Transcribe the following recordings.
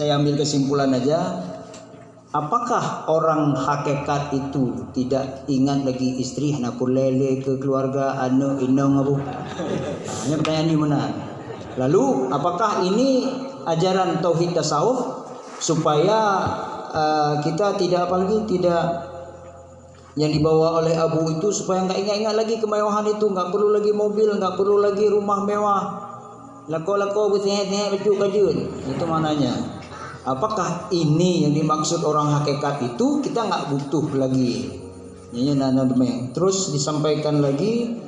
saya ambil kesimpulan aja. Apakah orang hakikat itu tidak ingat lagi istri, hanapur lele ke keluarga, anu inong abu? Hanya pertanyaan ini mana? Lalu apakah ini ajaran tauhid tasawuf supaya kita tidak yang dibawa oleh Abu itu supaya nggak ingat-ingat lagi kemewahan itu, nggak perlu lagi mobil, nggak perlu lagi rumah mewah, lako-lako bersehat-sehat baju-baju, itu mananya? Apakah ini yang dimaksud orang hakikat itu? Kita nggak butuh lagi. Ini nana demeng. Terus disampaikan lagi,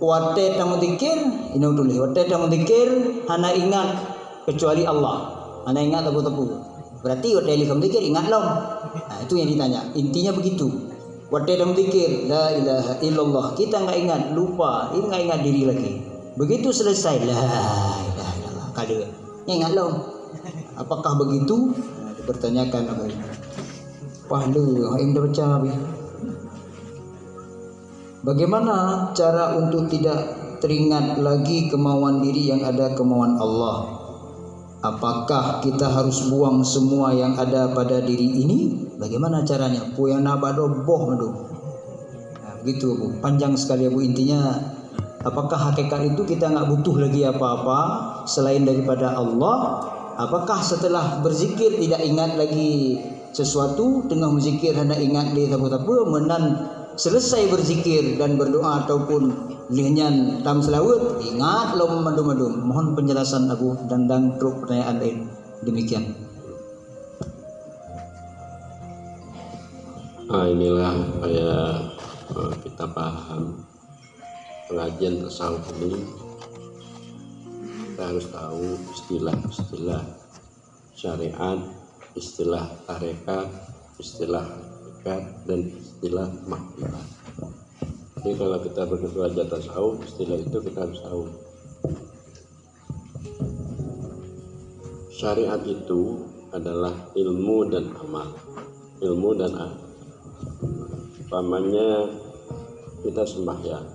wate tamu dikir, ini dulu. Wate tamu dikir, hana ingat kecuali Allah. Hana ingat tabu-tabu. Berarti wate likam dikir ingat lom. Nah, itu yang ditanya. Intinya begitu. Wate tamu dikir, la ilaha illallah. Kita nggak ingat, lupa. Ini nggak ingat diri lagi. Begitu selesai, la ilaha illallah. Kada ingat lom. Apakah begitu? Dipertanyakan apa? Pahala, yang dah baca. Bagaimana cara untuk tidak teringat lagi kemauan diri yang ada kemauan Allah? Apakah kita harus buang semua yang ada pada diri ini? Bagaimana caranya? Pu yang nabado boh madu. Nah, begitu Bu. Panjang sekali Bu, intinya. Apakah hakikat itu kita nggak butuh lagi apa-apa selain daripada Allah? Apakah setelah berzikir tidak ingat lagi sesuatu, tengah berzikir hendak ingat dia apa-apa, menan selesai berzikir dan berdoa ataupun lihnyan tam selawat, ingat lom madu-madu. Mohon penjelasan Abu dan truk pertanyaan lain. Demikian. Inilah supaya kita paham pengajian tasawuf ini. Kita harus tahu istilah-istilah syariat, istilah tarekat, istilah hakikat, dan istilah makrifat. Jadi kalau kita belajar tasawuf, istilah itu kita harus tahu. Syariat itu adalah ilmu dan amal. Ilmu dan amal. Umpamanya kita sembahyang,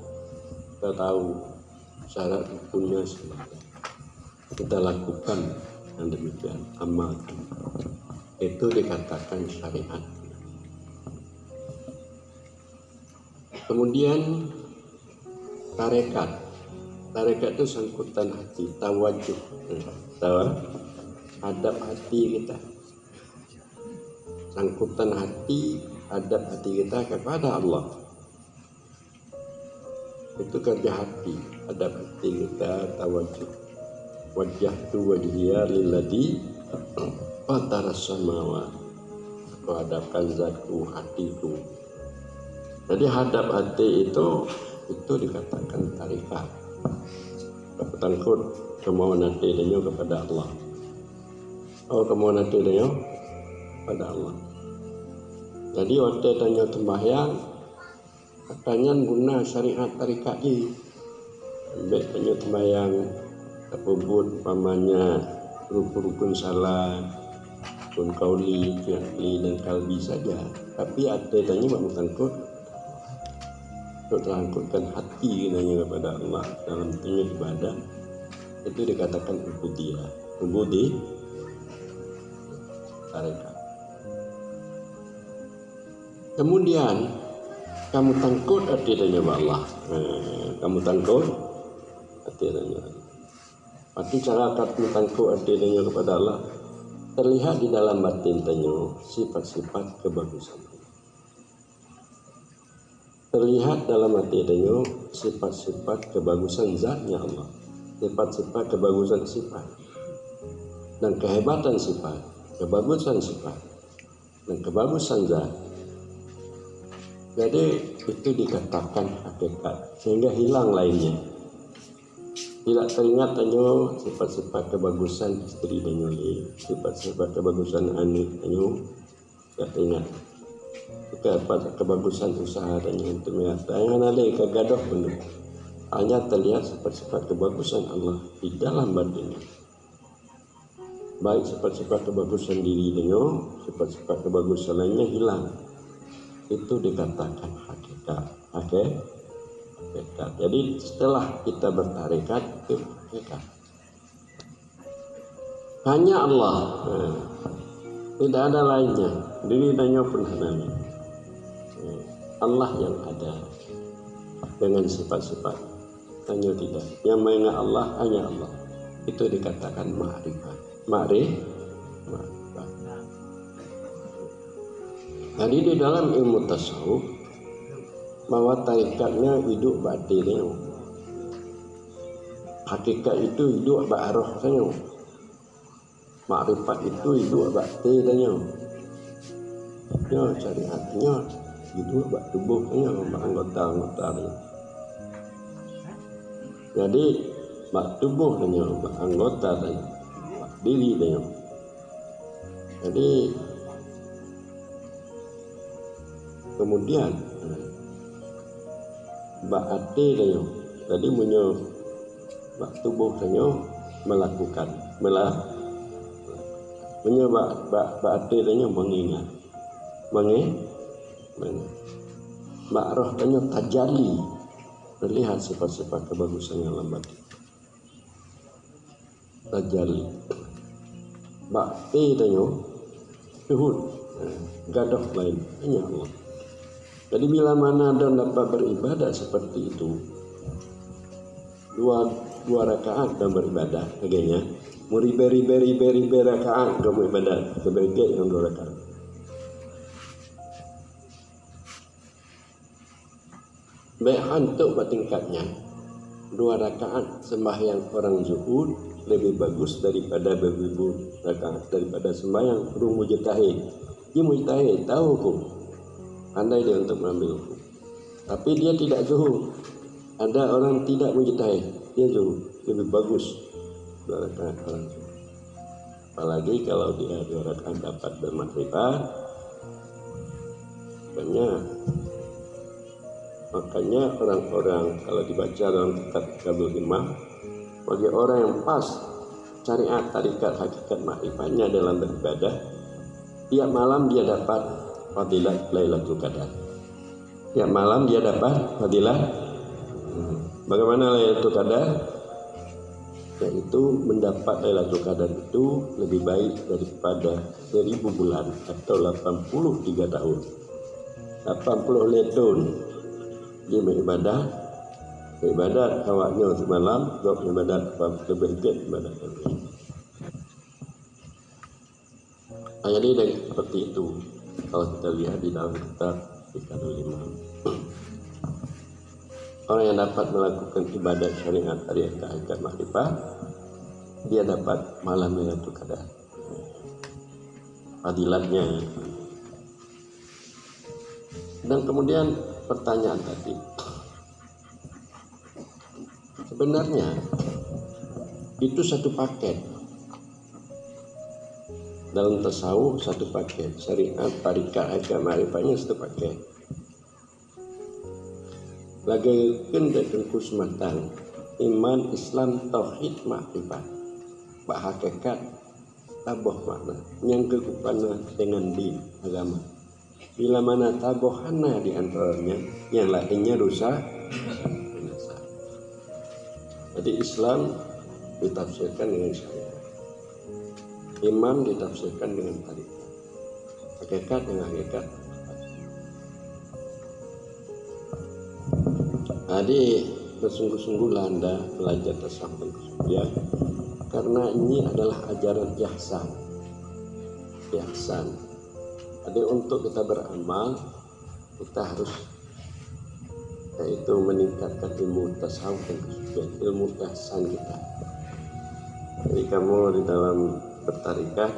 kita tahu syarat hukumnya sembahyang. Kita lakukan yang demikian, amalkan. Itu dikatakan syariat. Kemudian tarekat. Tarekat itu sangkutan hati, tawajuh. Hadap hati kita. Sangkutan hati, hadap hati kita kepada Allah. Itu kerja hati, hadap hati kita, tawajuh. Wajjahtu wajhiya lilladzi fatara samawati. Aku hadapkan zatku, hatiku. Jadi hadap hati itu dikatakan tarekat. Tangkut kemauan hati denyo kepada Allah. Oh, kemauan hati denyo kepada Allah. Jadi waktu denyo sembahyang, katanya guna syariat tarekat ni. Baik denyo sembahyang terbut pamannya rukun salat, rukun kauli, fi'li dan kalbi saja. Tapi ada tanya mak tangkut untuk terangkutkan hati nanya kepada Allah dalam tengah ibadah, itu dikatakan ubudiyah. Ubudi tarekat. Kemudian kamu tangkut hati nanya kepada Allah. Kamu tangkut hati nanya. Maka cara kamu tangkut hati nanya kepada Allah terlihat di dalam batin tanyo sifat-sifat kebagusan. Terlihat dalam hati tanyo sifat-sifat kebagusan zatnya Allah, sifat-sifat kebagusan sifat dan kehebatan sifat, kebagusan sifat dan kebagusan zat. Jadi itu dikatakan hakikat sehingga hilang lainnya. Tidak teringat tanyo sifat-sifat kebagusan istri tanyo, sifat-sifat kebagusan anak tanyo tidak teringat. Sifat kebagusan usaha tanyo untuk mengatakan yang ada kegaduh penuh. Hanya terlihat sifat-sifat kebagusan Allah di dalam batinnya. Baik sifat-sifat kebagusan diri tanyo, sifat-sifat kebagusan lainnya hilang. Itu dikatakan hakikat. Hakikat. Jadi setelah kita bertarekat itu hakikat. Hanya Allah. Tidak ada lainnya. Diri dan pun hanya Allah yang ada dengan sifat-sifat. Hanya tidak. Yang mengenai Allah hanya Allah. Itu dikatakan ma'rifat. Ma'rifat. Jadi di dalam ilmu tasawuf bahwa tarikatnya hidup batinnya, hakikat itu hidup ba'arahnya, ma'rifat itu hidup batinnya, ya syariatnya hidup bak tubuhnya, bak anggota-anggotanya. Jadi bak tubuhnya, bak anggota dan bak dirinya. Jadi kemudian bak hati dia, jadi menyo bak tubuh dia melakukan, menyo bak hati dia mengingat, bak roh dia tajali, melihat sifat-sifat kebagusan yang lambat, tajali, bak hati dia syuhud, gadoh lain hanya Allah. Jadi bila mana anda dapat beribadah seperti itu, dua rakaat dan beribadah, agaknya beri rakaat dan beribadah sebagai yang 2 rakaat. Baik hantuk tingkatnya, 2 rakaat sembahyang orang zuhud lebih bagus daripada 2000 rakaat daripada sembahyang orang mujtahid. Dia mujtahid tahu hukum. Pandai dia untuk mengambil hukum. Tapi dia tidak zuhud. Ada orang tidak mujtahid, dia zuhud. Lebih bagus 2 rakaat orang zuhud. Apalagi kalau dia 2 rakaat dapat bermakrifat, makanya orang-orang kalau dibaca dalam kitab Kabul Imam, bagi orang yang pas syariat tarikat hakikat makrifatnya dalam beribadah, tiap malam dia dapat fadilah Lailatul Qadar. Tiap malam dia dapat fadilah. Bagaimana Lailatul Qadar? Yaitu mendapat Lailatul Qadar itu lebih baik daripada 1000 bulan atau 83 tahun. 80 tahun dia beribadat awaknya semalam, ibadat lebih baik ibadat lebih. Jadi seperti itu. Kalau kita lihat di dalam kitab Fikahul Imam, orang yang dapat melakukan ibadat syariat tarikat hakikat makrifat, dia dapat malam Lailatul Qadar. Fadilatnya. Dan kemudian pertanyaan tadi, sebenarnya itu satu paket. Dalam tasawuf satu paket, syariat, tarikat, hakikat ma'rifatnya satu paket. Lagi kendekengkus matang, iman, Islam, tauhid, ma'rifat, bak hakikat, taboh makna, yang kekupana dengan din, agama. Bila mana tabohana di antaranya, yang lainnya rusak, binasa. Jadi Islam ditafsirkan dengan syariat. Iman ditafsirkan dengan tarikat, hakikat dengan hakikat. Jadi bersungguh-sungguhlah Anda belajar tasawuf ya, karena ini adalah ajaran ihsan. Jadi untuk kita beramal, kita harus yaitu meningkatkan ilmu tasawuf dan kesucian, ilmu ihsan kita. Jadi kamu di dalam bertarikat,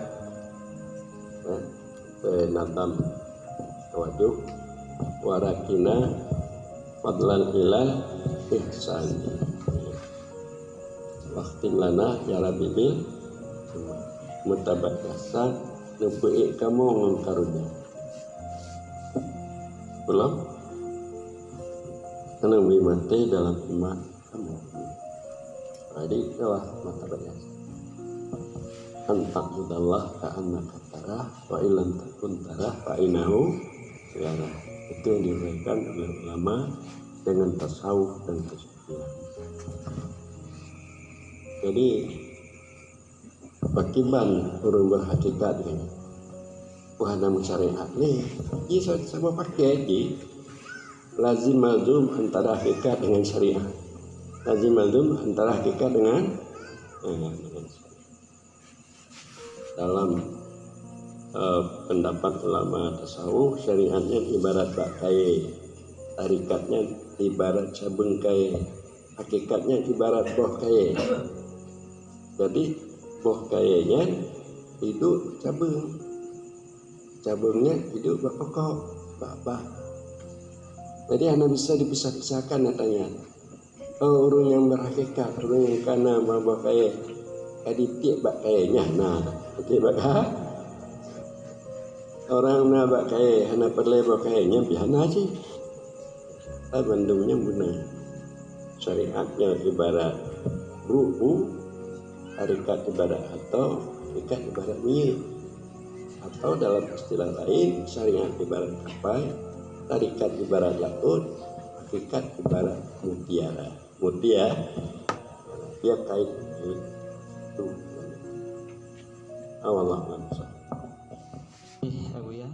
nadam tawaduh, warakina, fadlan ilal ihsan, waktin lana ya Rabbi bil mutabakasan, nubu'i kamu ngengkarunya belum karena mati dalam iman kamu. Jadi itulah mutabakasan. Antak mudallah ka'annaka tarah wa illam takun tarah fa innahu yarah. Itu yang diberikan oleh ulama dengan tasawuf dan kesucian. Jadi pakiban urang berhakikat kan wahana syariat nih ji sama pakai ji lazim malzum antara hakikat dengan syariat lazim malzum antara hakikat dengan dalam pendapat ulama tasawuf syariatnya ibarat bakai tarikatnya ibarat sabun kai hakikatnya ibarat boh kai jadi boh kainya itu cabungnya itu pokok bak jadi anda bisa dipisah-pisahkan katanya urung yang berhakikat urung yang kana boh kai kaditik bak kainya nah jadi bak orang na bak kai hana perle bak kainya biana aja bandungnya benar syariatnya ibarat ruhu tarikat ibarat atau hakikat ibarat mie atau dalam istilah lain syariat ibarat kapai tarikat ibarat laut hakikat ibarat mutiara dia kait itu awallah Abu ya